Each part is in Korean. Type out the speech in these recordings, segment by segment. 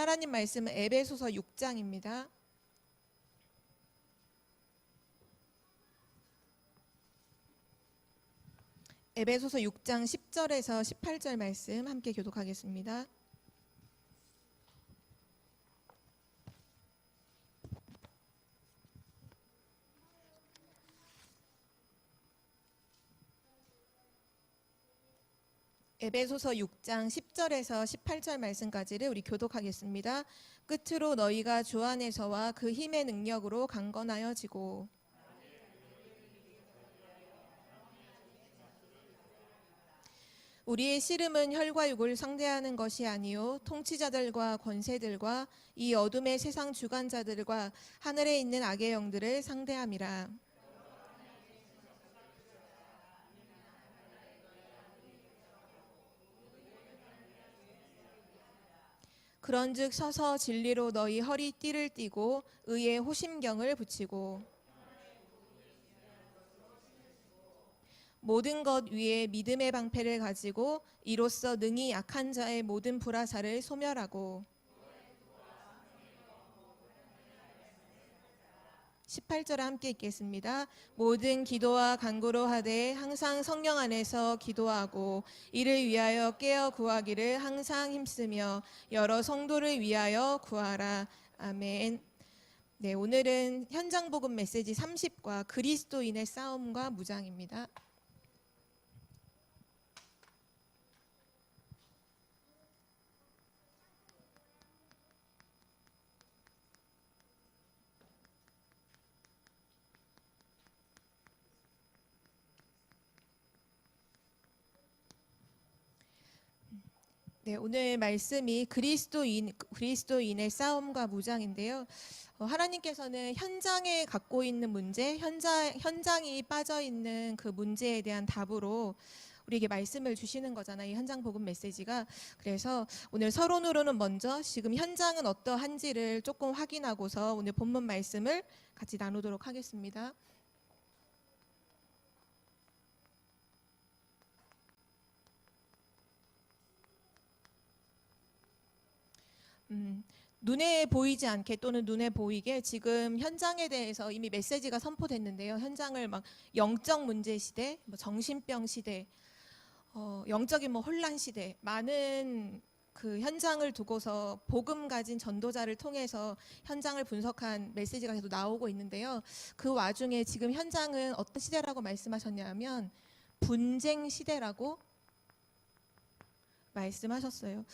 하나님 말씀은 에베소서 6장입니다. 에베소서 6장 10절에서 18절 말씀 함께 교독하겠습니다. 에베소서 6장 10절에서 18절 말씀까지를 우리 교독하겠습니다. 끝으로 너희가 주 안에서와 그 힘의 능력으로 강건하여지고 우리의 씨름은 혈과 육을 상대하는 것이 아니요 통치자들과 권세들과 이 어둠의 세상 주관자들과 하늘에 있는 악의 영들을 상대함이라. 그런즉 서서 진리로 너희 허리띠를 띠고 의의 호심경을 붙이고 모든 것 위에 믿음의 방패를 가지고 이로써 능히 약한 자의 모든 불화살을 소멸하고 18절 함께 읽겠습니다. 모든 기도와 간구로 하되 항상 성령 안에서 기도하고 이를 위하여 깨어 구하기를 항상 힘쓰며 여러 성도를 위하여 구하라. 아멘. 네, 오늘은 현장 복음 메시지 30과 그리스도인의 싸움과 무장입니다. 네, 오늘 말씀이 그리스도인의 싸움과 무장인데요. 하나님께서는 현장에 갖고 있는 문제, 현장이 빠져 있는 그 문제에 대한 답으로 우리에게 말씀을 주시는 거잖아요. 이 현장 복음 메시지가. 그래서 오늘 서론으로는 먼저 지금 현장은 어떠한지를 조금 확인하고서 오늘 본문 말씀을 같이 나누도록 하겠습니다. 눈에 보이지 않게 또는 눈에 보이게 지금 현장에 대해서 이미 메시지가 선포됐는데요. 현장을 막 영적 문제 시대, 정신병 시대, 영적인 혼란 시대, 많은 그 현장을 두고서 복음 가진 전도자를 통해서 현장을 분석한 메시지가 계속 나오고 있는데요. 그 와중에 지금 현장은 어떤 시대라고 말씀하셨냐면 분쟁 시대라고 말씀하셨어요.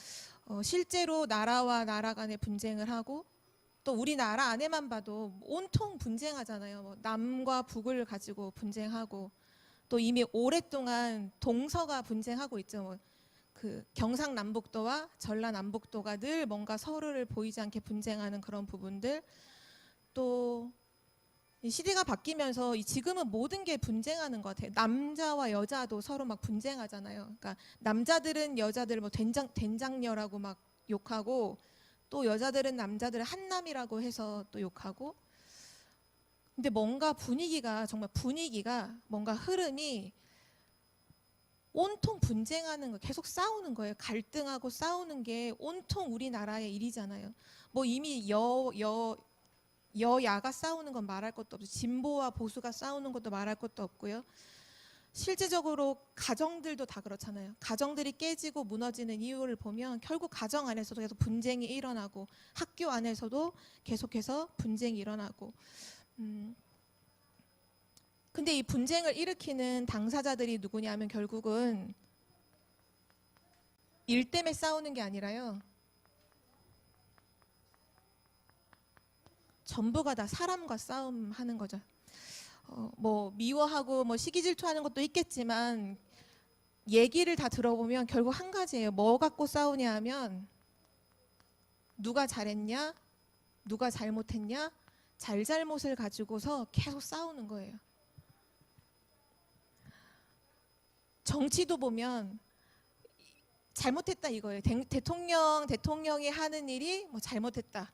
실제로 나라와 나라 간의 분쟁을 하고 또 우리나라 안에만 봐도 온통 분쟁하잖아요. 남과 북을 가지고 분쟁하고 또 이미 오랫동안 동서가 분쟁하고 있죠. 그 경상남북도와 전라남북도가 늘 뭔가 서로를 보이지 않게 분쟁하는 그런 부분들, 또 시대가 바뀌면서 지금은 모든 게 분쟁하는 것 같아요. 남자와 여자도 서로 막 분쟁하잖아요. 그러니까 남자들은 여자들 된장녀라고 막 욕하고 또 여자들은 남자들을 한남이라고 해서 또 욕하고. 근데 뭔가 분위기가 뭔가 흐름이 온통 분쟁하는 거, 계속 싸우는 거예요. 갈등하고 싸우는 게 온통 우리나라의 일이잖아요. 이미 여야가 싸우는 건 말할 것도 없고 진보와 보수가 싸우는 것도 말할 것도 없고요. 실제적으로 가정들도 다 그렇잖아요. 가정들이 깨지고 무너지는 이유를 보면 결국 가정 안에서도 계속 분쟁이 일어나고 학교 안에서도 계속해서 분쟁이 일어나고. 근데 이 분쟁을 일으키는 당사자들이 누구냐면 결국은 일 때문에 싸우는 게 아니라요. 전부가 다 사람과 싸움하는 거죠. 미워하고 시기 질투하는 것도 있겠지만 얘기를 다 들어보면 결국 한 가지예요. 뭐 갖고 싸우냐 하면 누가 잘했냐, 누가 잘못했냐, 잘못을 가지고서 계속 싸우는 거예요. 정치도 보면 잘못했다 이거예요. 대통령이 하는 일이 잘못했다.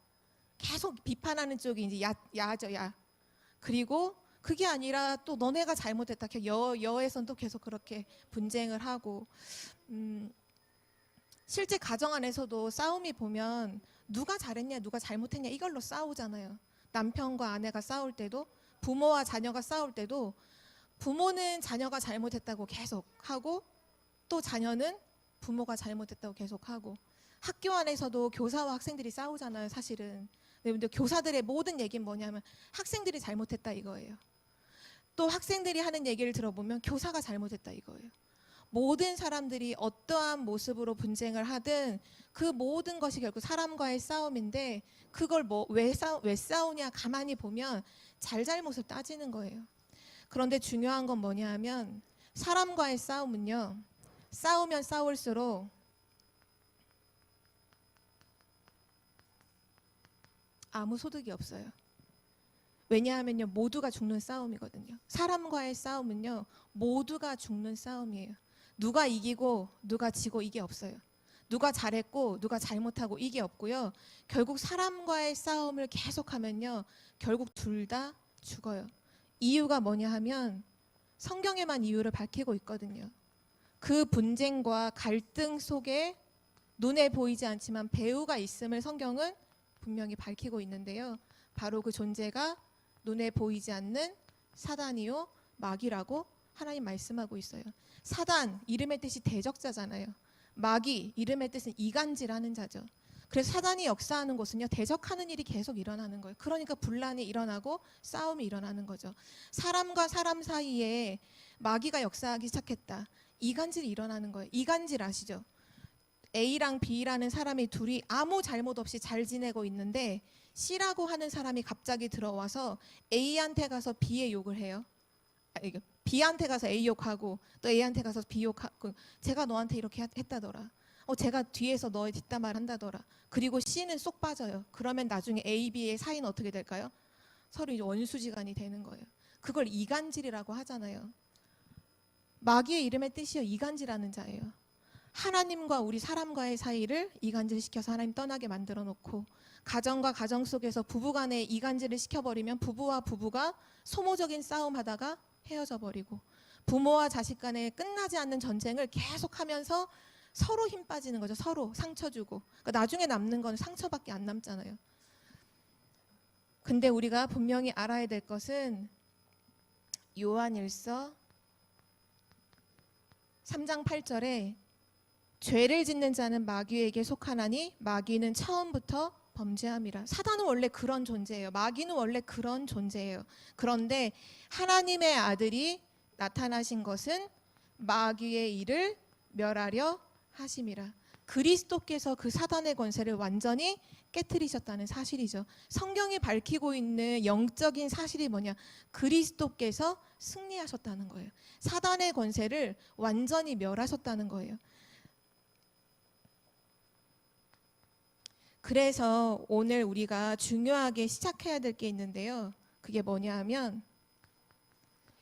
계속 비판하는 쪽이 이제 야죠, 야. 그리고 그게 아니라 또 너네가 잘못했다. 여에선 또 계속 그렇게 분쟁을 하고. 실제 가정 안에서도 싸움이 보면 누가 잘했냐 누가 잘못했냐 이걸로 싸우잖아요. 남편과 아내가 싸울 때도, 부모와 자녀가 싸울 때도 부모는 자녀가 잘못했다고 계속 하고, 또 자녀는 부모가 잘못했다고 계속 하고, 학교 안에서도 교사와 학생들이 싸우잖아요 사실은. 근데 교사들의 모든 얘기는 뭐냐면 학생들이 잘못했다 이거예요. 또 학생들이 하는 얘기를 들어보면 교사가 잘못했다 이거예요. 모든 사람들이 어떠한 모습으로 분쟁을 하든 그 모든 것이 결국 사람과의 싸움인데, 그걸 왜 싸우냐 가만히 보면 잘잘못을 따지는 거예요. 그런데 중요한 건 뭐냐 하면, 사람과의 싸움은요, 싸우면 싸울수록 아무 소득이 없어요. 왜냐하면요, 모두가 죽는 싸움이거든요. 사람과의 싸움은요, 모두가 죽는 싸움이에요. 누가 이기고 누가 지고 이게 없어요. 누가 잘했고 누가 잘못하고 이게 없고요. 결국 사람과의 싸움을 계속하면요, 결국 둘 다 죽어요. 이유가 뭐냐 하면 성경에만 이유를 밝히고 있거든요. 그 분쟁과 갈등 속에 눈에 보이지 않지만 배후가 있음을 성경은 분명히 밝히고 있는데요. 바로 그 존재가 눈에 보이지 않는 사단이요 마귀라고 하나님 말씀하고 있어요. 사단, 이름의 뜻이 대적자잖아요. 마귀, 이름의 뜻은 이간질하는 자죠. 그래서 사단이 역사하는 곳은요, 대적하는 일이 계속 일어나는 거예요. 그러니까 분란이 일어나고 싸움이 일어나는 거죠. 사람과 사람 사이에 마귀가 역사하기 시작했다. 이간질이 일어나는 거예요. 이간질 아시죠? A랑 B라는 사람이 둘이 아무 잘못 없이 잘 지내고 있는데 C라고 하는 사람이 갑자기 들어와서 A한테 가서 B의 욕을 해요. B한테 가서 A 욕하고 또 A한테 가서 B 욕하고, 제가 너한테 이렇게 했다더라. 제가 뒤에서 너의 뒷담화를 한다더라. 그리고 C는 쏙 빠져요. 그러면 나중에 A, B의 사이는 어떻게 될까요? 서로 이제 원수지간이 되는 거예요. 그걸 이간질이라고 하잖아요. 마귀의 이름의 뜻이요, 이간질하는 자예요. 하나님과 우리 사람과의 사이를 이간질시켜서 하나님 떠나게 만들어 놓고, 가정과 가정 속에서 부부간에 이간질을 시켜버리면 부부와 부부가 소모적인 싸움하다가 헤어져 버리고, 부모와 자식 간에 끝나지 않는 전쟁을 계속하면서 서로 힘 빠지는 거죠. 서로 상처 주고. 그러니까 나중에 남는 건 상처밖에 안 남잖아요. 근데 우리가 분명히 알아야 될 것은 요한일서 3장 8절에 죄를 짓는 자는 마귀에게 속하나니 마귀는 처음부터 범죄함이라. 사단은 원래 그런 존재예요. 마귀는 원래 그런 존재예요. 그런데 하나님의 아들이 나타나신 것은 마귀의 일을 멸하려 하심이라. 그리스도께서 그 사단의 권세를 완전히 깨트리셨다는 사실이죠. 성경이 밝히고 있는 영적인 사실이 뭐냐? 그리스도께서 승리하셨다는 거예요. 사단의 권세를 완전히 멸하셨다는 거예요. 그래서 오늘 우리가 중요하게 시작해야 될 게 있는데요. 그게 뭐냐 하면,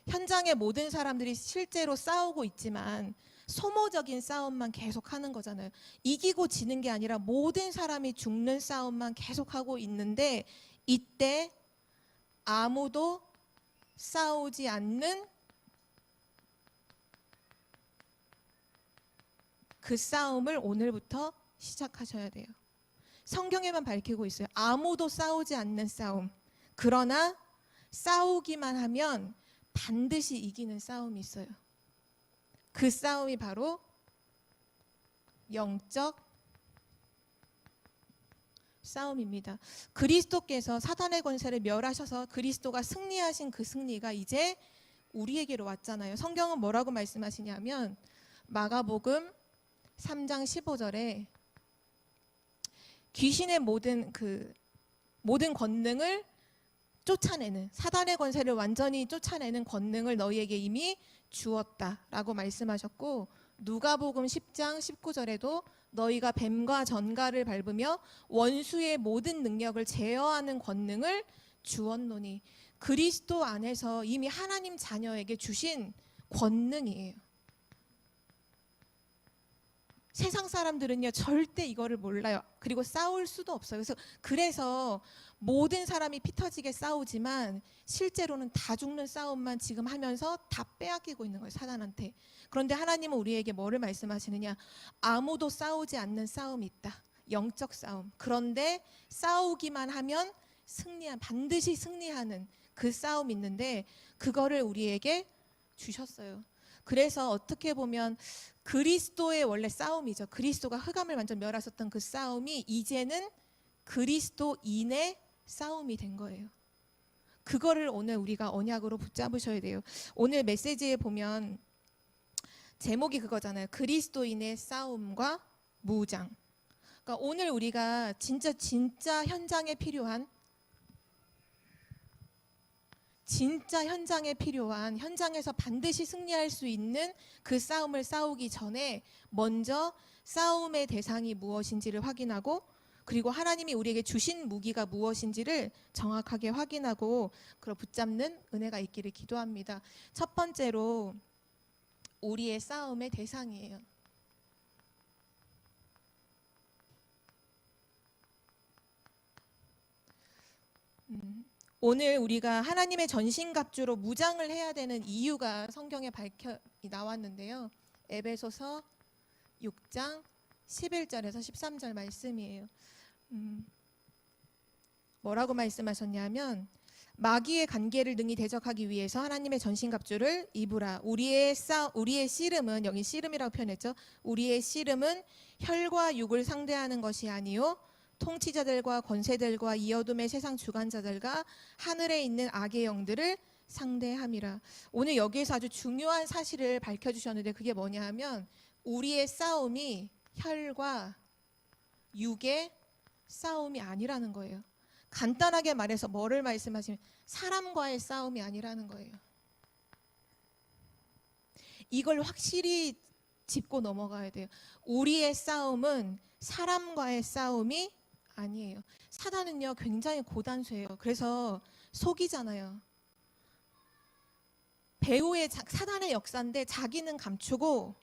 현장의 모든 사람들이 실제로 싸우고 있지만 소모적인 싸움만 계속하는 거잖아요. 이기고 지는 게 아니라 모든 사람이 죽는 싸움만 계속하고 있는데, 이때 아무도 싸우지 않는 그 싸움을 오늘부터 시작하셔야 돼요. 성경에만 밝히고 있어요. 아무도 싸우지 않는 싸움. 그러나 싸우기만 하면 반드시 이기는 싸움이 있어요. 그 싸움이 바로 영적 싸움입니다. 그리스도께서 사단의 권세를 멸하셔서 그리스도가 승리하신 그 승리가 이제 우리에게로 왔잖아요. 성경은 뭐라고 말씀하시냐면, 마가복음 3장 15절에 귀신의 모든 권능을 쫓아내는, 사단의 권세를 완전히 쫓아내는 권능을 너희에게 이미 주었다라고 말씀하셨고, 누가복음 10장 19절에도 너희가 뱀과 전갈을 밟으며 원수의 모든 능력을 제어하는 권능을 주었노니, 그리스도 안에서 이미 하나님 자녀에게 주신 권능이에요. 세상 사람들은요, 절대 이거를 몰라요. 그리고 싸울 수도 없어요. 그래서 모든 사람이 피 터지게 싸우지만 실제로는 다 죽는 싸움만 지금 하면서 다 빼앗기고 있는 거예요, 사단한테. 그런데 하나님은 우리에게 뭐를 말씀하시느냐? 아무도 싸우지 않는 싸움이 있다. 영적 싸움. 그런데 싸우기만 하면 반드시 승리하는 그 싸움이 있는데 그거를 우리에게 주셨어요. 그래서 어떻게 보면 그리스도의 원래 싸움이죠. 그리스도가 흑암을 완전 멸하셨던 그 싸움이 이제는 그리스도인의 싸움이 된 거예요. 그거를 오늘 우리가 언약으로 붙잡으셔야 돼요. 오늘 메시지에 보면 제목이 그거잖아요. 그리스도인의 싸움과 무장. 그러니까 오늘 우리가 진짜 현장에 필요한 현장에서 반드시 승리할 수 있는 그 싸움을 싸우기 전에 먼저 싸움의 대상이 무엇인지를 확인하고 그리고 하나님이 우리에게 주신 무기가 무엇인지를 정확하게 확인하고 그걸 붙잡는 은혜가 있기를 기도합니다. 첫 번째로 우리의 싸움의 대상이에요. 오늘 우리가 하나님의 전신갑주로 무장을 해야 되는 이유가 성경에 나왔는데요. 에베소서 6장 11절에서 13절 말씀이에요. 뭐라고 말씀하셨냐면 마귀의 간계를 능히 대적하기 위해서 하나님의 전신갑주를 입으라. 우리의 씨름은, 여기 씨름이라고 표현했죠. 우리의 씨름은 혈과 육을 상대하는 것이 아니요 통치자들과 권세들과 이 어둠의 세상 주관자들과 하늘에 있는 악의 영들을 상대함이라. 오늘 여기에서 아주 중요한 사실을 밝혀주셨는데 그게 뭐냐 하면 우리의 싸움이 혈과 육의 싸움이 아니라는 거예요. 간단하게 말해서 뭐를 말씀하시면 사람과의 싸움이 아니라는 거예요. 이걸 확실히 짚고 넘어가야 돼요. 우리의 싸움은 사람과의 싸움이 아니에요. 사단은요 굉장히 고단수예요. 그래서 속이잖아요. 배우의 사단의 역사인데 자기는 감추고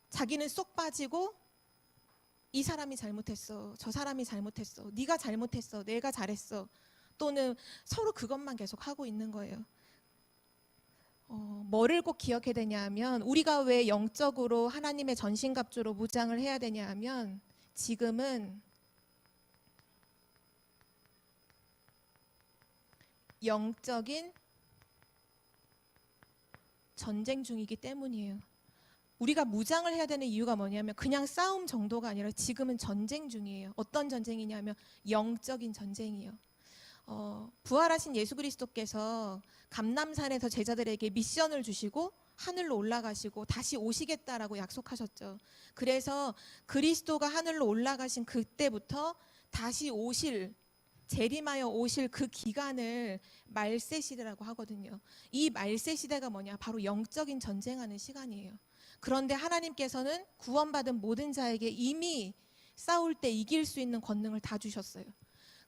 자기는 쏙 빠지고 이 사람이 잘못했어, 저 사람이 잘못했어, 네가 잘못했어, 내가 잘했어, 또는 서로 그것만 계속 하고 있는 거예요. 뭐를 꼭 기억해야 되냐 하면 우리가 왜 영적으로 하나님의 전신갑주로 무장을 해야 되냐 하면 지금은 영적인 전쟁 중이기 때문이에요. 우리가 무장을 해야 되는 이유가 뭐냐면 그냥 싸움 정도가 아니라 지금은 전쟁 중이에요. 어떤 전쟁이냐면 영적인 전쟁이에요. 부활하신 예수 그리스도께서 감람산에서 제자들에게 미션을 주시고 하늘로 올라가시고 다시 오시겠다라고 약속하셨죠. 그래서 그리스도가 하늘로 올라가신 그때부터 다시 재림하여 오실 그 기간을 말세 시대라고 하거든요. 이 말세 시대가 뭐냐? 바로 영적인 전쟁하는 시간이에요. 그런데 하나님께서는 구원받은 모든 자에게 이미 싸울 때 이길 수 있는 권능을 다 주셨어요.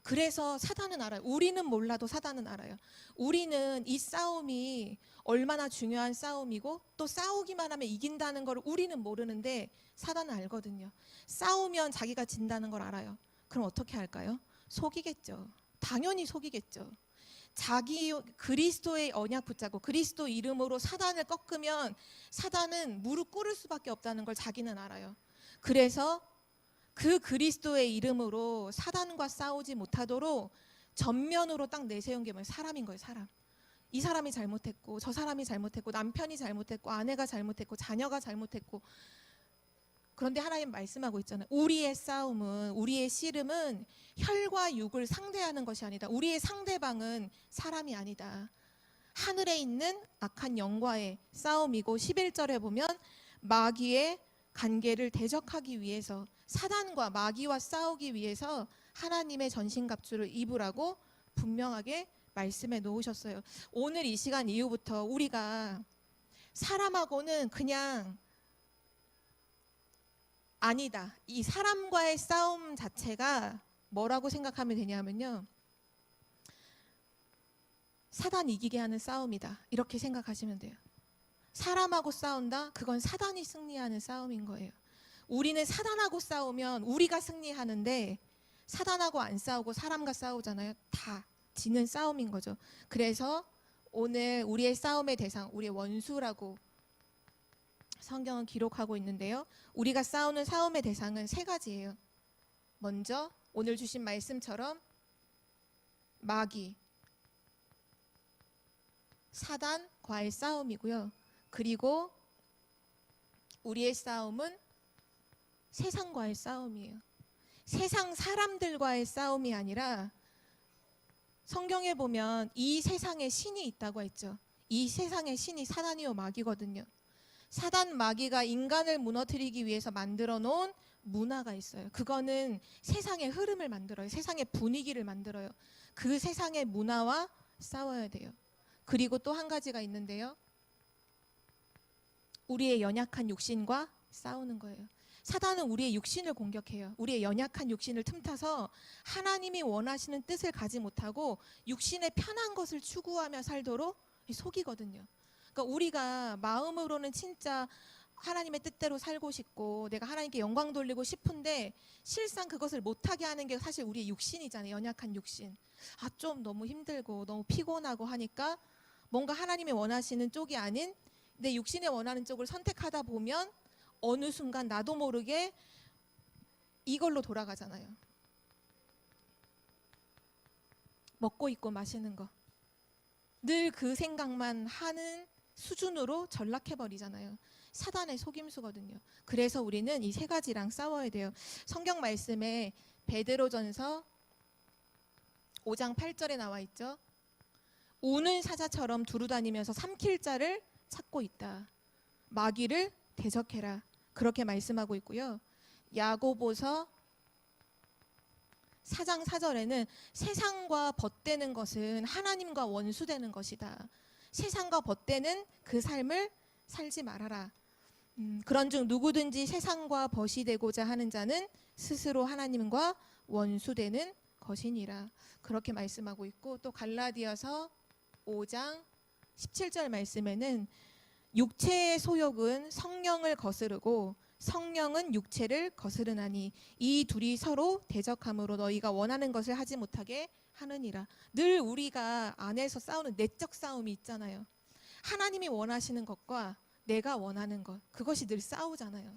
그래서 사단은 알아요. 우리는 몰라도 사단은 알아요. 우리는 이 싸움이 얼마나 중요한 싸움이고 또 싸우기만 하면 이긴다는 걸 우리는 모르는데 사단은 알거든요. 싸우면 자기가 진다는 걸 알아요. 그럼 어떻게 할까요? 속이겠죠. 당연히 속이겠죠. 그리스도의 언약 붙잡고 그리스도 이름으로 사단을 꺾으면 사단은 무릎 꿇을 수밖에 없다는 걸 자기는 알아요. 그래서 그 그리스도의 이름으로 사단과 싸우지 못하도록 전면으로 딱 내세운 게 뭐예요? 사람인 거예요. 사람. 이 사람이 잘못했고 저 사람이 잘못했고 남편이 잘못했고 아내가 잘못했고 자녀가 잘못했고. 그런데 하나님 말씀하고 있잖아요. 우리의 씨름은 혈과 육을 상대하는 것이 아니다. 우리의 상대방은 사람이 아니다. 하늘에 있는 악한 영과의 싸움이고 11절에 보면 마귀의 관계를 대적하기 위해서 사단과 마귀와 싸우기 위해서 하나님의 전신갑주를 입으라고 분명하게 말씀해 놓으셨어요. 오늘 이 시간 이후부터 우리가 사람하고는 그냥 아니다. 이 사람과의 싸움 자체가 뭐라고 생각하면 되냐면요. 사단 이기게 하는 싸움이다. 이렇게 생각하시면 돼요. 사람하고 싸운다? 그건 사단이 승리하는 싸움인 거예요. 우리는 사단하고 싸우면 우리가 승리하는데 사단하고 안 싸우고 사람과 싸우잖아요. 다 지는 싸움인 거죠. 그래서 오늘 우리의 싸움의 대상, 우리의 원수라고 성경은 기록하고 있는데요. 우리가 싸우는 싸움의 대상은 세 가지예요. 먼저 오늘 주신 말씀처럼 마귀, 사단과의 싸움이고요. 그리고 우리의 싸움은 세상과의 싸움이에요. 세상 사람들과의 싸움이 아니라 성경에 보면 이 세상에 신이 있다고 했죠. 이 세상의 신이 사단이요 마귀거든요. 사단 마귀가 인간을 무너뜨리기 위해서 만들어 놓은 문화가 있어요. 그거는 세상의 흐름을 만들어요. 세상의 분위기를 만들어요. 그 세상의 문화와 싸워야 돼요. 그리고 또 한 가지가 있는데요. 우리의 연약한 육신과 싸우는 거예요. 사단은 우리의 육신을 공격해요. 우리의 연약한 육신을 틈타서 하나님이 원하시는 뜻을 가지 못하고 육신의 편한 것을 추구하며 살도록 속이거든요. 그러니까 우리가 마음으로는 진짜 하나님의 뜻대로 살고 싶고 내가 하나님께 영광 돌리고 싶은데 실상 그것을 못하게 하는 게 사실 우리의 육신이잖아요. 연약한 육신. 좀 너무 힘들고 너무 피곤하고 하니까 뭔가 하나님이 원하시는 쪽이 아닌 내 육신에 원하는 쪽을 선택하다 보면 어느 순간 나도 모르게 이걸로 돌아가잖아요. 먹고 입고 마시는 거. 늘 그 생각만 하는 수준으로 전락해버리잖아요. 사단의 속임수거든요. 그래서 우리는 이 세 가지랑 싸워야 돼요. 성경 말씀에 베드로전서 5장 8절에 나와 있죠. 우는 사자처럼 두루다니면서 삼킬 자를 찾고 있다. 마귀를 대적해라. 그렇게 말씀하고 있고요. 야고보서 4장 4절에는 세상과 벗대는 것은 하나님과 원수되는 것이다. 세상과 벗대는 그 삶을 살지 말아라. 그런즉 누구든지 세상과 벗이 되고자 하는 자는 스스로 하나님과 원수되는 것이니라. 그렇게 말씀하고 있고 또 갈라디아서 5장 17절 말씀에는 육체의 소욕은 성령을 거스르고 성령은 육체를 거스르나니 이 둘이 서로 대적함으로 너희가 원하는 것을 하지 못하게 하느니라. 늘 우리가 안에서 싸우는 내적 싸움이 있잖아요. 하나님이 원하시는 것과 내가 원하는 것, 그것이 늘 싸우잖아요.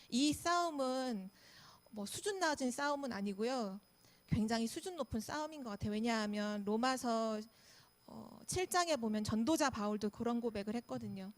이 싸움은 수준 낮은 싸움은 아니고요. 굉장히 수준 높은 싸움인 것 같아요. 왜냐하면 로마서 7장에 보면 전도자 바울도 그런 고백을 했거든요.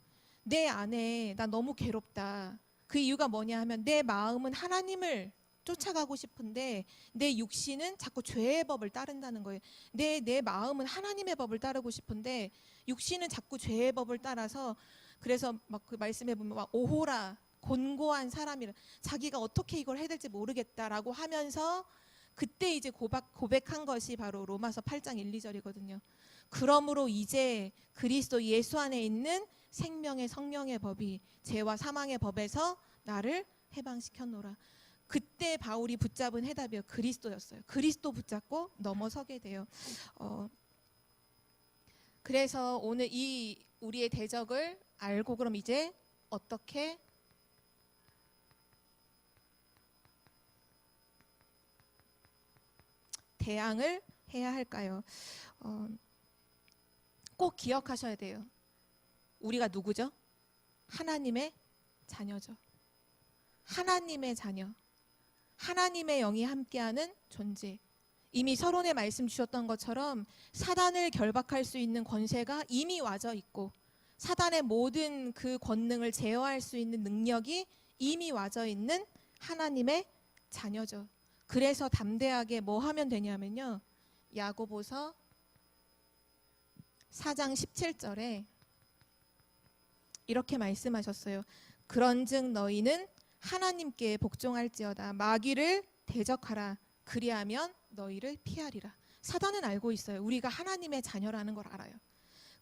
내 안에 나 너무 괴롭다. 그 이유가 뭐냐 하면 내 마음은 하나님을 쫓아가고 싶은데 내 육신은 자꾸 죄의 법을 따른다는 거예요. 내 마음은 하나님의 법을 따르고 싶은데 육신은 자꾸 죄의 법을 따라서 그래서 막 그 말씀에 보면 막 오호라 곤고한 사람이라 자기가 어떻게 이걸 해야 될지 모르겠다라고 하면서 그때 이제 고백한 것이 바로 로마서 8장 1, 2절이거든요. 그러므로 이제 그리스도 예수 안에 있는 생명의 성령의 법이 죄와 사망의 법에서 나를 해방시켰노라. 그때 바울이 붙잡은 해답이요. 그리스도였어요. 그리스도 붙잡고 넘어서게 돼요. 그래서 오늘 이 우리의 대적을 알고 그럼 이제 어떻게 대항을 해야 할까요? 꼭 기억하셔야 돼요. 우리가 누구죠? 하나님의 자녀죠. 하나님의 자녀. 하나님의 영이 함께하는 존재. 이미 서론에 말씀 주셨던 것처럼 사단을 결박할 수 있는 권세가 이미 와져 있고 사단의 모든 그 권능을 제어할 수 있는 능력이 이미 와져 있는 하나님의 자녀죠. 그래서 담대하게 뭐 하면 되냐면요. 야고보서 4장 17절에 이렇게 말씀하셨어요. 그런즉 너희는 하나님께 복종할지어다. 마귀를 대적하라. 그리하면 너희를 피하리라. 사단은 알고 있어요. 우리가 하나님의 자녀라는 걸 알아요.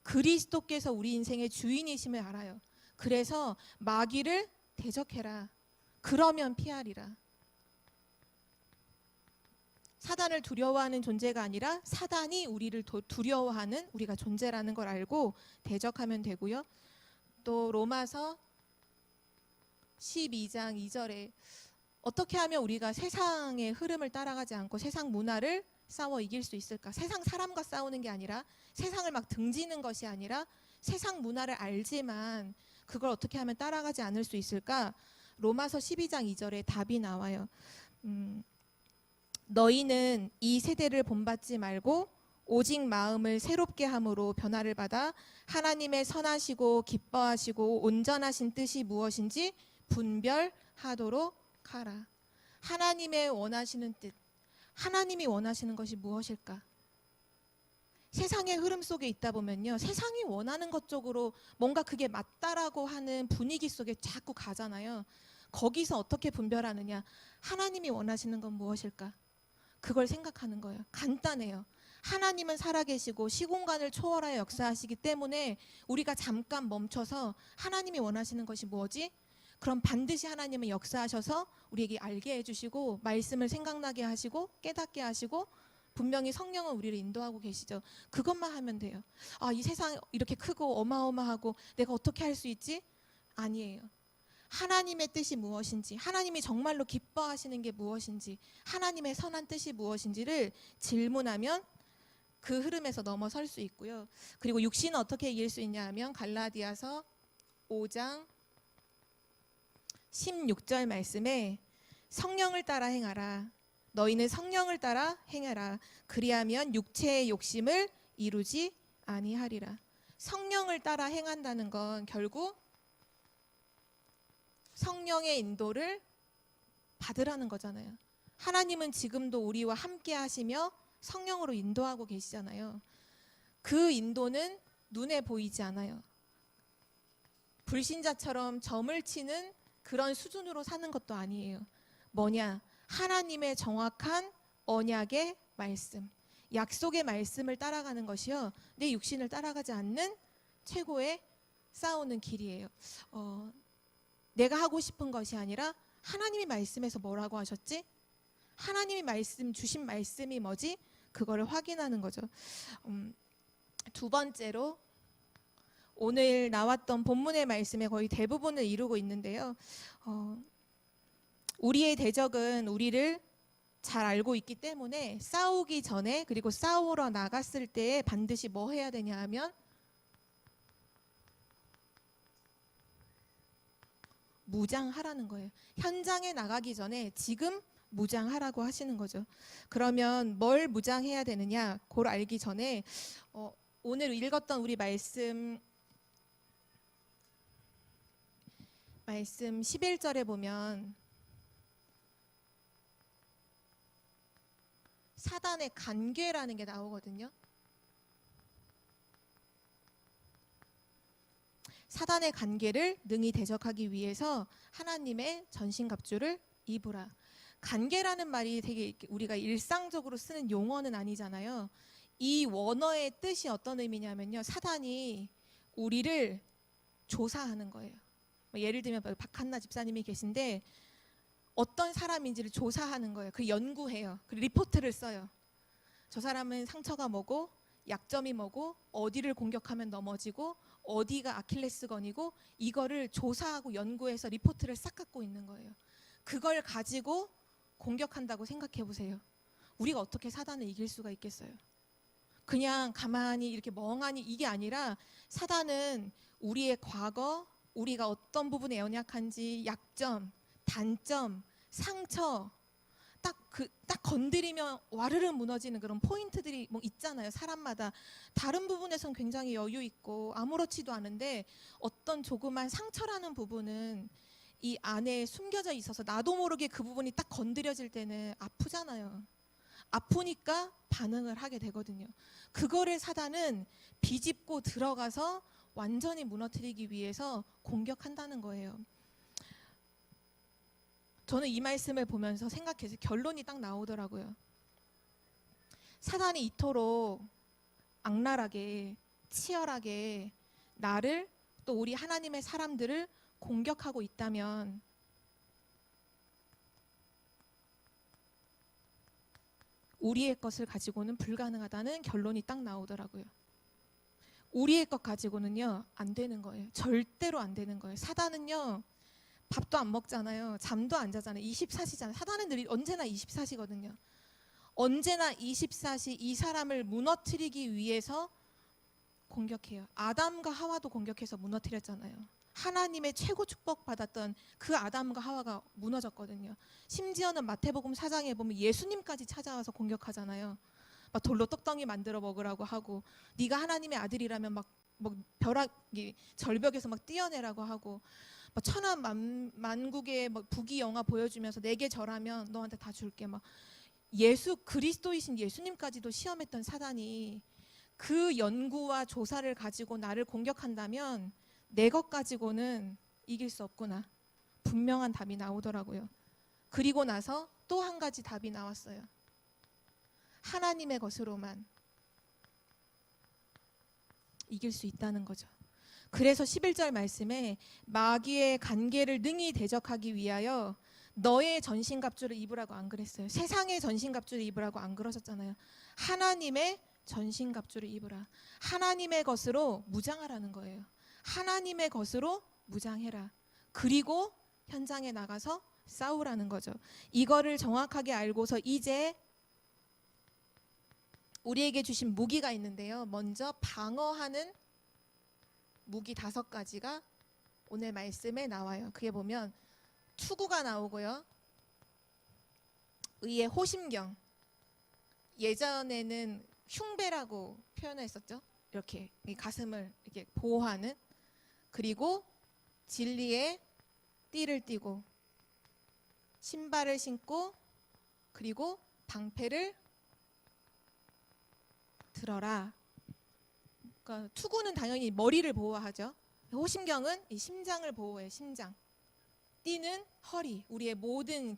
그리스도께서 우리 인생의 주인이심을 알아요. 그래서 마귀를 대적해라. 그러면 피하리라. 사단을 두려워하는 존재가 아니라 사단이 우리를 두려워하는 우리가 존재라는 걸 알고 대적하면 되고요. 또 로마서 12장 2절에 어떻게 하면 우리가 세상의 흐름을 따라가지 않고 세상 문화를 싸워 이길 수 있을까? 세상 사람과 싸우는 게 아니라 세상을 막 등지는 것이 아니라 세상 문화를 알지만 그걸 어떻게 하면 따라가지 않을 수 있을까? 로마서 12장 2절에 답이 나와요. 너희는 이 세대를 본받지 말고 오직 마음을 새롭게 함으로 변화를 받아 하나님의 선하시고 기뻐하시고 온전하신 뜻이 무엇인지 분별하도록 하라. 하나님의 원하시는 뜻, 하나님이 원하시는 것이 무엇일까? 세상의 흐름 속에 있다 보면요, 세상이 원하는 것 쪽으로 뭔가 그게 맞다라고 하는 분위기 속에 자꾸 가잖아요. 거기서 어떻게 분별하느냐? 하나님이 원하시는 건 무엇일까? 그걸 생각하는 거예요. 간단해요. 하나님은 살아계시고 시공간을 초월하여 역사하시기 때문에 우리가 잠깐 멈춰서 하나님이 원하시는 것이 뭐지? 그럼 반드시 하나님은 역사하셔서 우리에게 알게 해주시고 말씀을 생각나게 하시고 깨닫게 하시고 분명히 성령은 우리를 인도하고 계시죠. 그것만 하면 돼요. 아, 이 세상 이렇게 크고 어마어마하고 내가 어떻게 할 수 있지? 아니에요. 하나님의 뜻이 무엇인지, 하나님이 정말로 기뻐하시는 게 무엇인지, 하나님의 선한 뜻이 무엇인지를 질문하면 그 흐름에서 넘어설 수 있고요. 그리고 육신은 어떻게 이길 수 있냐 하면 갈라디아서 5장 16절 말씀에 성령을 따라 행하라. 너희는 성령을 따라 행하라. 그리하면 육체의 욕심을 이루지 아니하리라. 성령을 따라 행한다는 건 결국 성령의 인도를 받으라는 거잖아요. 하나님은 지금도 우리와 함께 하시며 성령으로 인도하고 계시잖아요. 그 인도는 눈에 보이지 않아요. 불신자처럼 점을 치는 그런 수준으로 사는 것도 아니에요. 뭐냐? 하나님의 정확한 언약의 말씀, 약속의 말씀을 따라가는 것이요, 내 육신을 따라가지 않는 최고의 싸우는 길이에요. 내가 하고 싶은 것이 아니라 하나님이 말씀에서 뭐라고 하셨지? 하나님이 주신 말씀이 뭐지? 그거를 확인하는 거죠. 두 번째로 오늘 나왔던 본문의 말씀의 거의 대부분을 이루고 있는데요. 우리의 대적은 우리를 잘 알고 있기 때문에 싸우기 전에, 그리고 싸우러 나갔을 때 반드시 뭐 해야 되냐 하면 무장하라는 거예요. 현장에 나가기 전에 지금 무장하라고 하시는 거죠. 그러면 뭘 무장해야 되느냐? 그걸 알기 전에 오늘 읽었던 우리 말씀 11절에 보면 사단의 간궤라는 게 나오거든요. 사단의 간궤를 능히 대적하기 위해서 하나님의 전신갑주를 입으라. 간궤라는 말이 되게 우리가 일상적으로 쓰는 용어는 아니잖아요. 이 원어의 뜻이 어떤 의미냐면요, 사단이 우리를 조사하는 거예요. 예를 들면 박한나 집사님이 계신데 어떤 사람인지를 조사하는 거예요. 그 연구해요. 그 리포트를 써요. 저 사람은 상처가 뭐고 약점이 뭐고 어디를 공격하면 넘어지고 어디가 아킬레스건이고, 이거를 조사하고 연구해서 리포트를 싹 갖고 있는 거예요. 그걸 가지고 공격한다고 생각해 보세요. 우리가 어떻게 사단을 이길 수가 있겠어요? 그냥 가만히 이렇게 멍하니 이게 아니라, 사단은 우리의 과거, 우리가 어떤 부분에 연약한지, 약점, 단점, 상처 딱 건드리면 와르르 무너지는 그런 포인트들이 뭐 있잖아요. 사람마다 다른 부분에선 굉장히 여유 있고 아무렇지도 않은데 어떤 조그만 상처라는 부분은 이 안에 숨겨져 있어서 나도 모르게 그 부분이 딱 건드려질 때는 아프잖아요. 아프니까 반응을 하게 되거든요. 그거를 사단은 비집고 들어가서 완전히 무너뜨리기 위해서 공격한다는 거예요. 저는 이 말씀을 보면서 생각해서 결론이 딱 나오더라고요. 사단이 이토록 악랄하게 치열하게 나를, 또 우리 하나님의 사람들을 공격하고 있다면 우리의 것을 가지고는 불가능하다는 결론이 딱 나오더라고요. 우리의 것 가지고는요, 안 되는 거예요. 절대로 안 되는 거예요. 사단은요, 밥도 안 먹잖아요. 잠도 안 자잖아요. 24시잖아요. 사단은 늘 언제나 24시거든요. 언제나 24시 이 사람을 무너뜨리기 위해서 공격해요. 아담과 하와도 공격해서 무너뜨렸잖아요. 하나님의 최고 축복받았던 그 아담과 하와가 무너졌거든요. 심지어는 마태복음 4장에 보면 예수님까지 찾아와서 공격하잖아요. 막 돌로 떡덩이 만들어 먹으라고 하고, 네가 하나님의 아들이라면 막 벼락이 절벽에서 막 뛰어내라고 하고, 막 천하 만국의 막 부귀 영화 보여주면서 내게 절하면 너한테 다 줄게, 막 예수 그리스도이신 예수님까지도 시험했던 사단이 그 연구와 조사를 가지고 나를 공격한다면 내 것 가지고는 이길 수 없구나. 분명한 답이 나오더라고요. 그리고 나서 또 한 가지 답이 나왔어요. 하나님의 것으로만 이길 수 있다는 거죠. 그래서 11절 말씀에 마귀의 간계를 능히 대적하기 위하여 너의 전신갑주를 입으라고 안 그랬어요. 세상의 전신갑주를 입으라고 안 그러셨잖아요. 하나님의 전신갑주를 입으라. 하나님의 것으로 무장하라는 거예요. 하나님의 것으로 무장해라. 그리고 현장에 나가서 싸우라는 거죠. 이거를 정확하게 알고서 이제 우리에게 주신 무기가 있는데요. 먼저 방어하는 무기 5가지가 오늘 말씀에 나와요. 그게 보면 투구가 나오고요. 의의 호심경. 예전에는 흉배라고 표현했었죠. 이렇게 가슴을 이렇게 보호하는. 그리고 진리의 띠를 띠고 신발을 신고 그리고 방패를 들어라. 그러니까 투구는 당연히 머리를 보호하죠. 호심경은 이 심장을 보호해요. 심장. 띠는 허리. 우리의 모든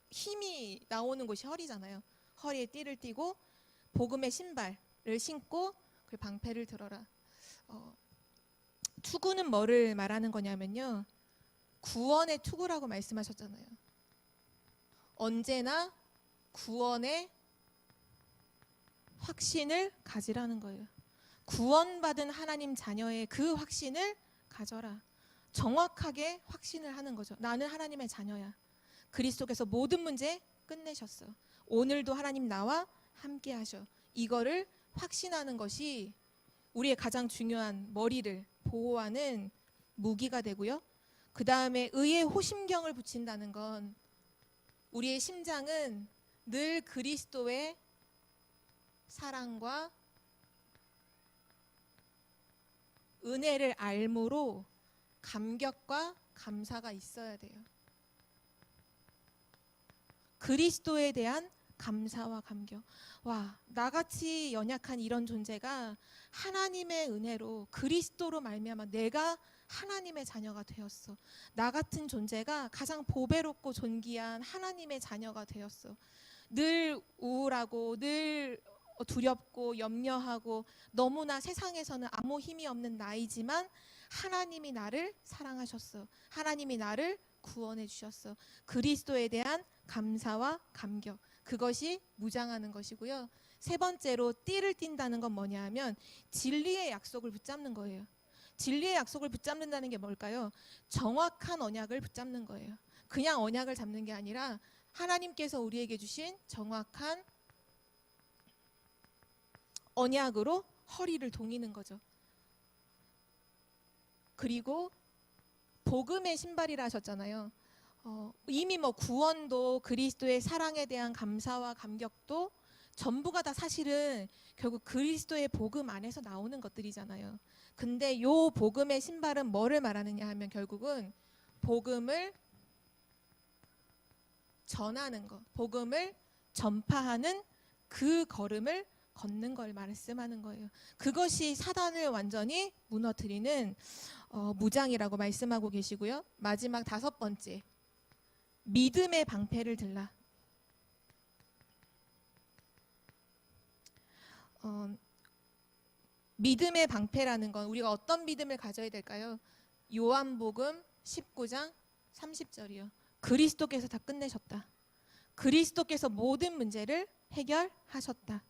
힘이 나오는 곳이 허리잖아요. 허리에 띠를 띠고 복음의 신발을 신고 그 방패를 들어라. 투구는 뭐를 말하는 거냐면요. 구원의 투구라고 말씀하셨잖아요. 언제나 구원의 확신을 가지라는 거예요. 구원받은 하나님 자녀의 그 확신을 가져라. 정확하게 확신을 하는 거죠. 나는 하나님의 자녀야. 그리스도께서 모든 문제 끝내셨어. 오늘도 하나님 나와 함께 하셔. 이거를 확신하는 것이 우리의 가장 중요한 머리를 보호하는 무기가 되고요. 그 다음에 의의 호심경을 붙인다는 건 우리의 심장은 늘 그리스도의 사랑과 은혜를 알므로 감격과 감사가 있어야 돼요. 그리스도에 대한 감사와 감격. 와, 나같이 연약한 이런 존재가 하나님의 은혜로 그리스도로 말미암아 내가 하나님의 자녀가 되었어. 나 같은 존재가 가장 보배롭고 존귀한 하나님의 자녀가 되었어. 늘 우울하고 늘 두렵고 염려하고 너무나 세상에서는 아무 힘이 없는 나이지만 하나님이 나를 사랑하셨어. 하나님이 나를 구원해 주셨어. 그리스도에 대한 감사와 감격. 그것이 무장하는 것이고요. 3번째로 띠를 띈다는 건 뭐냐 하면 진리의 약속을 붙잡는 거예요. 진리의 약속을 붙잡는다는 게 뭘까요? 정확한 언약을 붙잡는 거예요. 그냥 언약을 잡는 게 아니라 하나님께서 우리에게 주신 정확한 언약으로 허리를 동이는 거죠. 그리고 복음의 신발이라 하셨잖아요. 이미 구원도 그리스도의 사랑에 대한 감사와 감격도 전부가 다 사실은 결국 그리스도의 복음 안에서 나오는 것들이잖아요. 근데 요 복음의 신발은 뭐를 말하느냐 하면 결국은 복음을 전하는 것, 복음을 전파하는 그 걸음을 걷는 걸 말씀하는 거예요. 그것이 사단을 완전히 무너뜨리는 무장이라고 말씀하고 계시고요. 마지막 5번째, 믿음의 방패를 들라. 믿음의 방패라는 건 우리가 어떤 믿음을 가져야 될까요? 요한복음 19장 30절이요. 그리스도께서 다 끝내셨다. 그리스도께서 모든 문제를 해결하셨다.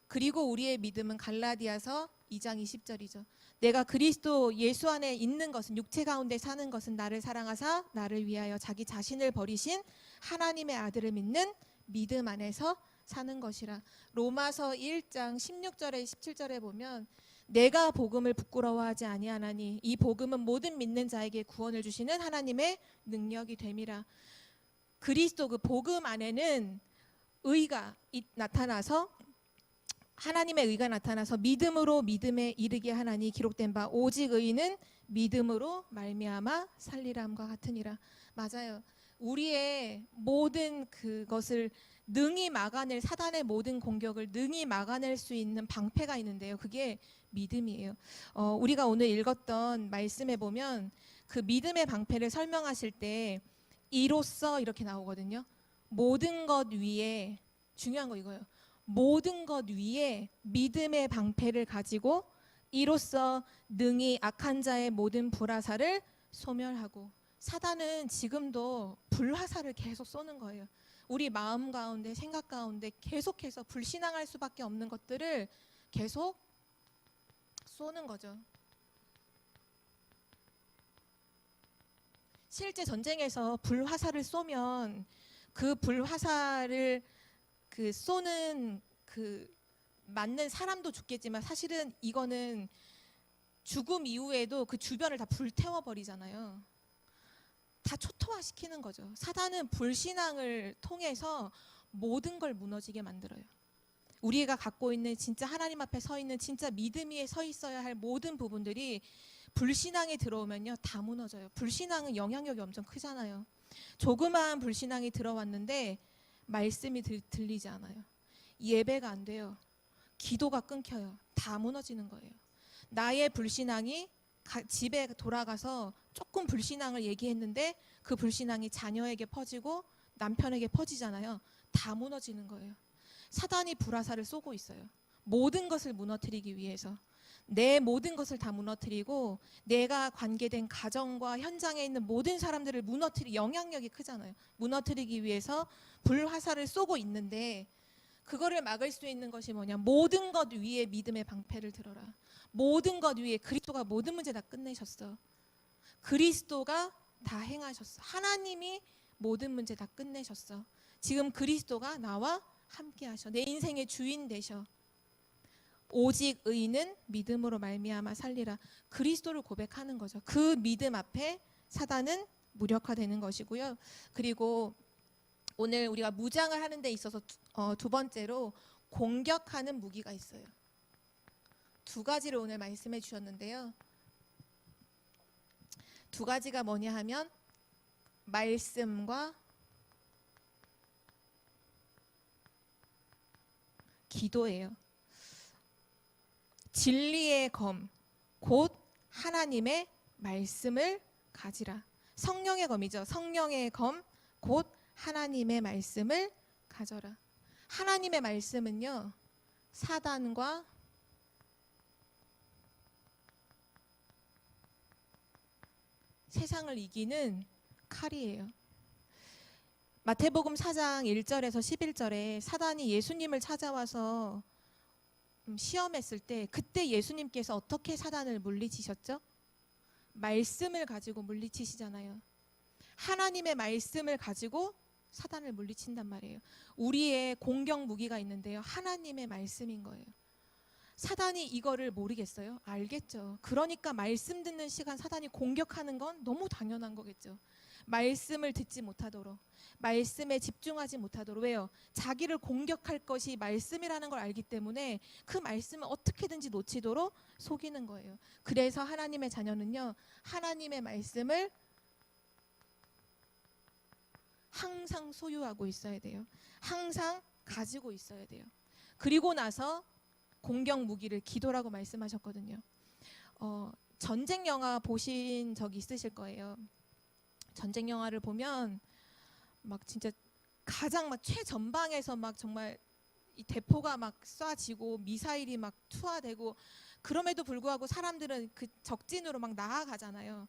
그리고 우리의 믿음은 갈라디아서 2장 20절이죠. 내가 그리스도 예수 안에 있는 것은, 육체 가운데 사는 것은 나를 사랑하사 나를 위하여 자기 자신을 버리신 하나님의 아들을 믿는 믿음 안에서 사는 것이라. 로마서 1장 16절에 17절에 보면 내가 복음을 부끄러워하지 아니하나니 이 복음은 모든 믿는 자에게 구원을 주시는 하나님의 능력이 됨이라. 그리스도 그 복음 안에는 의가 나타나서 하나님의 의가 나타나서 믿음으로 믿음에 이르게 하나니 기록된 바 오직 의인은 믿음으로 말미암아 살리람과 같으니라. 맞아요. 우리의 모든 그것을 능히 막아낼 사단의 모든 공격을 능히 막아낼 수 있는 방패가 있는데요. 그게 믿음이에요. 우리가 오늘 읽었던 말씀에 보면 그 믿음의 방패를 설명하실 때 이로써 이렇게 나오거든요. 모든 것 위에, 중요한 거 이거예요. 모든 것 위에 믿음의 방패를 가지고 이로써 능히 악한 자의 모든 불화살을 소멸하고. 사단은 지금도 불화살을 계속 쏘는 거예요. 우리 마음 가운데 생각 가운데 계속해서 불신앙할 수밖에 없는 것들을 계속 쏘는 거죠. 실제 전쟁에서 불화살을 쏘면 그 불화살을 그 쏘는 그 맞는 사람도 죽겠지만 사실은 이거는 죽음 이후에도 그 주변을 다 불태워 버리잖아요. 다 초토화시키는 거죠. 사단은 불신앙을 통해서 모든 걸 무너지게 만들어요. 우리가 갖고 있는 진짜 하나님 앞에 서 있는 진짜 믿음 위에 서 있어야 할 모든 부분들이 불신앙이 들어오면요 다 무너져요. 불신앙은 영향력이 엄청 크잖아요. 조그마한 불신앙이 들어왔는데 말씀이 들리지 않아요. 예배가 안 돼요. 기도가 끊겨요. 다 무너지는 거예요. 나의 불신앙이 집에 돌아가서 조금 불신앙을 얘기했는데 그 불신앙이 자녀에게 퍼지고 남편에게 퍼지잖아요. 다 무너지는 거예요. 사단이 불화살을 쏘고 있어요. 모든 것을 무너뜨리기 위해서. 내 모든 것을 다 무너뜨리고 내가 관계된 가정과 현장에 있는 모든 사람들을 영향력이 크잖아요. 무너뜨리기 위해서 불화살을 쏘고 있는데 그거를 막을 수 있는 것이 뭐냐? 모든 것 위에 믿음의 방패를 들어라. 모든 것 위에 그리스도가 모든 문제 다 끝내셨어. 그리스도가 다 행하셨어. 하나님이 모든 문제 다 끝내셨어. 지금 그리스도가 나와 함께 하셔. 내 인생의 주인 되셔. 오직 의인은 믿음으로 말미암아 살리라. 그리스도를 고백하는 거죠. 그 믿음 앞에 사단은 무력화되는 것이고요. 그리고 오늘 우리가 무장을 하는 데 있어서 두 번째로 공격하는 무기가 있어요. 두 가지를 오늘 말씀해 주셨는데요. 두 가지가 뭐냐 하면 말씀과 기도예요. 진리의 검, 곧 하나님의 말씀을 가지라. 성령의 검이죠. 성령의 검, 곧 하나님의 말씀을 가져라. 하나님의 말씀은요, 사단과 세상을 이기는 칼이에요. 마태복음 4장 1절에서 11절에 사단이 예수님을 찾아와서 시험했을 때 그때 예수님께서 어떻게 사단을 물리치셨죠? 말씀을 가지고 물리치시잖아요. 하나님의 말씀을 가지고 사단을 물리친단 말이에요. 우리의 공격 무기가 있는데요. 하나님의 말씀인 거예요. 사단이 이거를 모르겠어요? 알겠죠. 그러니까 말씀 듣는 시간 사단이 공격하는 건 너무 당연한 거겠죠. 말씀을 듣지 못하도록, 말씀에 집중하지 못하도록. 왜요? 자기를 공격할 것이 말씀이라는 걸 알기 때문에 그 말씀을 어떻게든지 놓치도록 속이는 거예요. 그래서 하나님의 자녀는요, 하나님의 말씀을 항상 소유하고 있어야 돼요. 항상 가지고 있어야 돼요. 그리고 나서 공격 무기를 기도라고 말씀하셨거든요. 전쟁 영화 보신 적 있으실 거예요. 전쟁 영화를 보면 막 진짜 가장 막 최전방에서 막 정말 이 대포가 막 쏴지고 미사일이 막 투하되고 그럼에도 불구하고 사람들은 그 적진으로 막 나아가잖아요.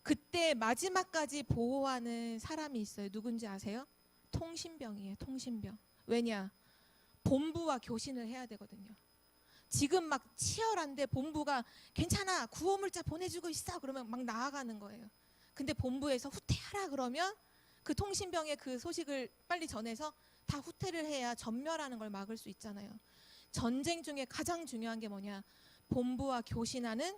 그때 마지막까지 보호하는 사람이 있어요. 누군지 아세요? 통신병이에요. 통신병. 왜냐? 본부와 교신을 해야 되거든요. 지금 막 치열한데 본부가 괜찮아, 구호물자 보내주고 있어, 그러면 막 나아가는 거예요. 근데 본부에서 후퇴하라 그러면 그 통신병의 그 소식을 빨리 전해서 다 후퇴를 해야 전멸하는 걸 막을 수 있잖아요. 전쟁 중에 가장 중요한 게 뭐냐? 본부와 교신하는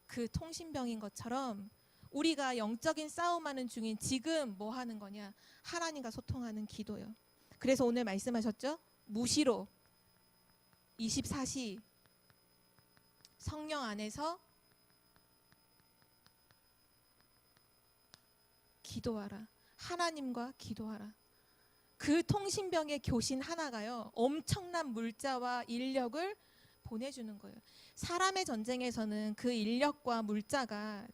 그 통신병인 것처럼 우리가 영적인 싸움하는 중인 지금 뭐 하는 거냐? 하나님과 소통하는 기도요. 그래서 오늘 말씀하셨죠? 무시로 24시 성령 안에서 기도하라. 하나님과 기도하라. 그 통신병의 교신 하나가요, 엄청난 물자와 인력을 보내주는 거예요. 사람의 전쟁에서는 그 인력과 물자가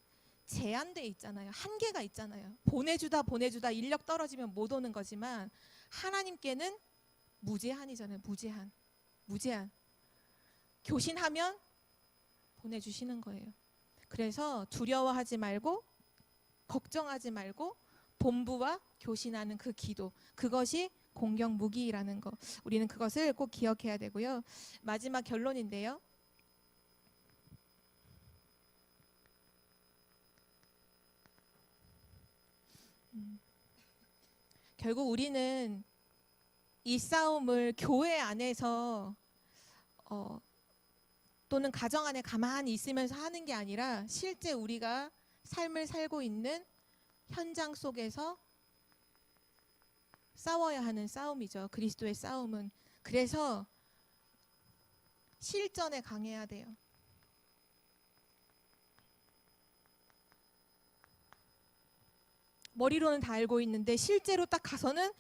제한돼 있잖아요. 한계가 있잖아요. 보내주다 인력 떨어지면 못 오는 거지만 하나님께는 무제한이잖아요. 무제한. 교신하면 보내주시는 거예요. 그래서 두려워하지 말고 걱정하지 말고 본부와 교신하는 그 기도, 그것이 공격 무기라는 거, 우리는 그것을 꼭 기억해야 되고요. 마지막 결론인데요. 결국 우리는 이 싸움을 교회 안에서 또는 가정 안에 가만히 있으면서 하는 게 아니라 실제 우리가 삶을 살고 있는 현장 속에서 싸워야 하는 싸움이죠. 그리스도의 싸움은. 그래서 실전에 강해야 돼요. 머리로는 다 알고 있는데 실제로 딱 가서는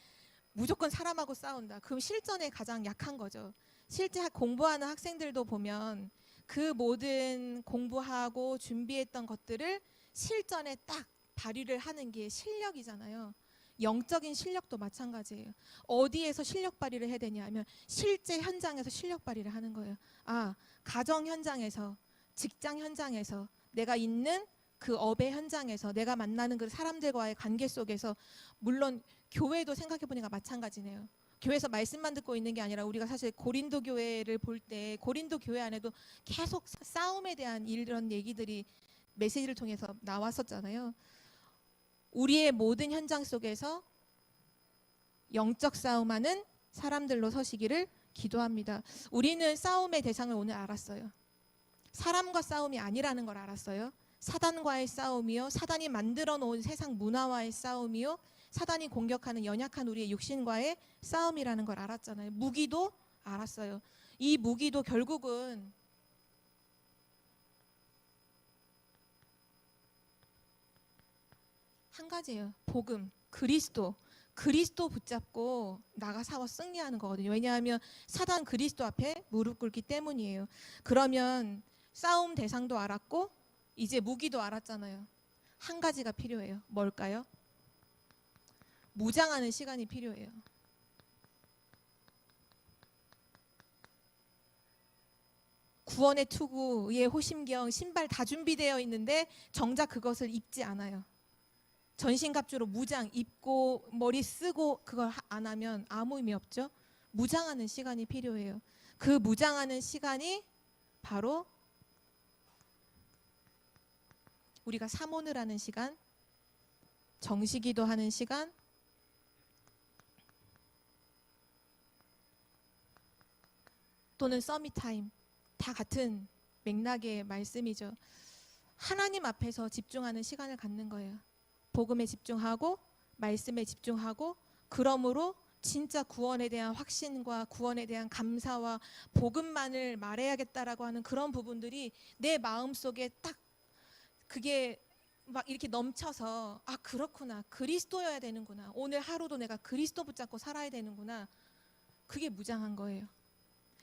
무조건 사람하고 싸운다. 그럼 실전에 가장 약한 거죠. 실제 공부하는 학생들도 보면 그 모든 공부하고 준비했던 것들을 실전에 딱 발휘를 하는 게 실력이잖아요. 영적인 실력도 마찬가지예요. 어디에서 실력 발휘를 해야 되냐 하면 실제 현장에서 실력 발휘를 하는 거예요. 가정 현장에서, 직장 현장에서, 내가 있는 그 업의 현장에서, 내가 만나는 그 사람들과의 관계 속에서, 물론 교회도 생각해보니까 마찬가지네요. 교회에서 말씀만 듣고 있는 게 아니라 우리가 사실 고린도 교회를 볼 때 고린도 교회 안에도 계속 싸움에 대한 이런 얘기들이 메시지를 통해서 나왔었잖아요. 우리의 모든 현장 속에서 영적 싸움하는 사람들로 서시기를 기도합니다. 우리는 싸움의 대상을 오늘 알았어요. 사람과 싸움이 아니라는 걸 알았어요. 사단과의 싸움이요, 사단이 만들어 놓은 세상 문화와의 싸움이요, 사단이 공격하는 연약한 우리의 육신과의 싸움이라는 걸 알았잖아요. 무기도 알았어요. 이 무기도 결국은 한 가지예요. 복음, 그리스도 붙잡고 나가 싸워 승리하는 거거든요. 왜냐하면 사단 그리스도 앞에 무릎 꿇기 때문이에요. 그러면 싸움 대상도 알았고 이제 무기도 알았잖아요. 한 가지가 필요해요. 뭘까요? 무장하는 시간이 필요해요. 구원의 투구, 의의 호심경, 신발 다 준비되어 있는데 정작 그것을 입지 않아요. 전신갑주로 무장 입고 머리 쓰고 그걸 안 하면 아무 의미 없죠. 무장하는 시간이 필요해요. 그 무장하는 시간이 바로 우리가 사모를 하는 시간, 정시기도 하는 시간, 또는 서밋타임, 다 같은 맥락의 말씀이죠. 하나님 앞에서 집중하는 시간을 갖는 거예요. 복음에 집중하고 말씀에 집중하고, 그러므로 진짜 구원에 대한 확신과 구원에 대한 감사와 복음만을 말해야겠다라고 하는 그런 부분들이 내 마음속에 딱 그게 막 이렇게 넘쳐서, 그렇구나, 그리스도여야 되는구나, 오늘 하루도 내가 그리스도 붙잡고 살아야 되는구나. 그게 무장한 거예요.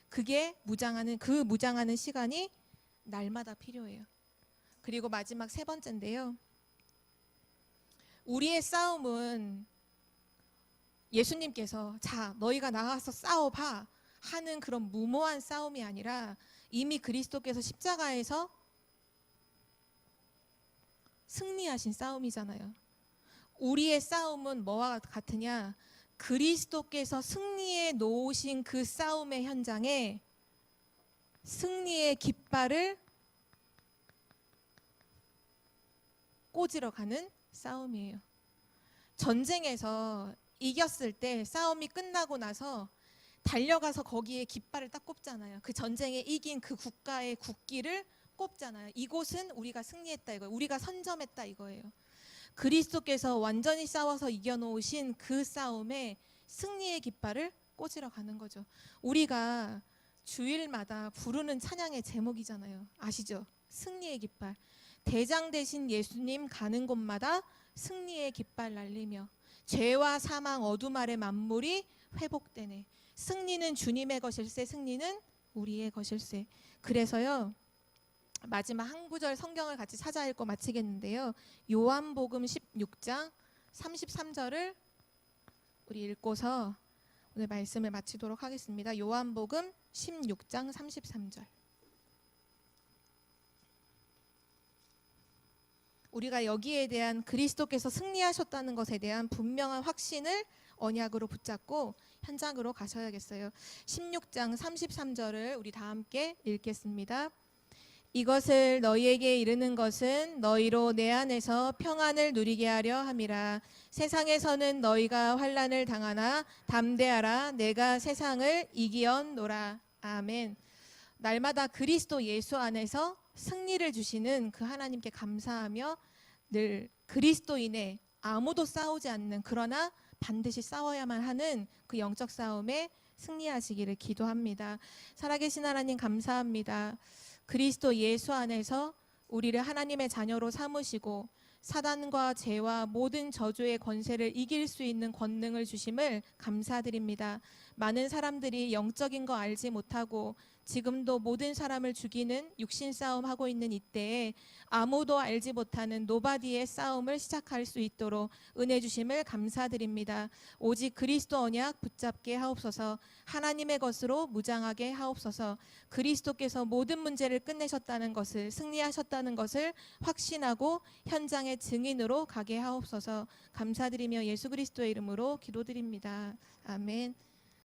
그게 무장하는 시간이 날마다 필요해요. 그리고 마지막 세 번째인데요. 우리의 싸움은 예수님께서 자 너희가 나가서 싸워봐 하는 그런 무모한 싸움이 아니라 이미 그리스도께서 십자가에서 승리하신 싸움이잖아요. 우리의 싸움은 뭐와 같으냐? 그리스도께서 승리해 놓으신 그 싸움의 현장에 승리의 깃발을 꽂으러 가는 싸움이에요. 전쟁에서 이겼을 때, 싸움이 끝나고 나서 달려가서 거기에 깃발을 딱 꼽잖아요. 그 전쟁에 이긴 그 국가의 국기를 꼽잖아요. 이곳은 우리가 승리했다 이거예요. 우리가 선점했다 이거예요. 그리스도께서 완전히 싸워서 이겨놓으신 그 싸움에 승리의 깃발을 꽂으러 가는 거죠. 우리가 주일마다 부르는 찬양의 제목이잖아요. 아시죠? 승리의 깃발. 대장 되신 예수님 가는 곳마다 승리의 깃발 날리며 죄와 사망 어둠 아래 만물이 회복되네. 승리는 주님의 것일세, 승리는 우리의 것일세. 그래서요, 마지막 한 구절 성경을 같이 찾아 읽고 마치겠는데요. 요한복음 16장 33절을 우리 읽고서 오늘 말씀을 마치도록 하겠습니다. 요한복음 16장 33절. 우리가 여기에 대한 그리스도께서 승리하셨다는 것에 대한 분명한 확신을 언약으로 붙잡고 현장으로 가셔야겠어요. 16장 33절을 우리 다 함께 읽겠습니다. 이것을 너희에게 이르는 것은 너희로 내 안에서 평안을 누리게 하려 함이라. 세상에서는 너희가 환난을 당하나 담대하라. 내가 세상을 이기었노라. 아멘. 날마다 그리스도 예수 안에서 승리를 주시는 그 하나님께 감사하며 늘 그리스도인의 아무도 싸우지 않는, 그러나 반드시 싸워야만 하는 그 영적 싸움에 승리하시기를 기도합니다. 살아계신 하나님 감사합니다. 그리스도 예수 안에서 우리를 하나님의 자녀로 삼으시고 사단과 죄와 모든 저주의 권세를 이길 수 있는 권능을 주심을 감사드립니다. 많은 사람들이 영적인 거 알지 못하고 지금도 모든 사람을 죽이는 육신 싸움 하고 있는 이때에 아무도 알지 못하는 노바디의 싸움을 시작할 수 있도록 은혜 주심을 감사드립니다. 오직 그리스도 언약 붙잡게 하옵소서. 하나님의 것으로 무장하게 하옵소서. 그리스도께서 모든 문제를 끝내셨다는 것을, 승리하셨다는 것을 확신하고 현장의 증인으로 가게 하옵소서. 감사드리며 예수 그리스도의 이름으로 기도드립니다. 아멘.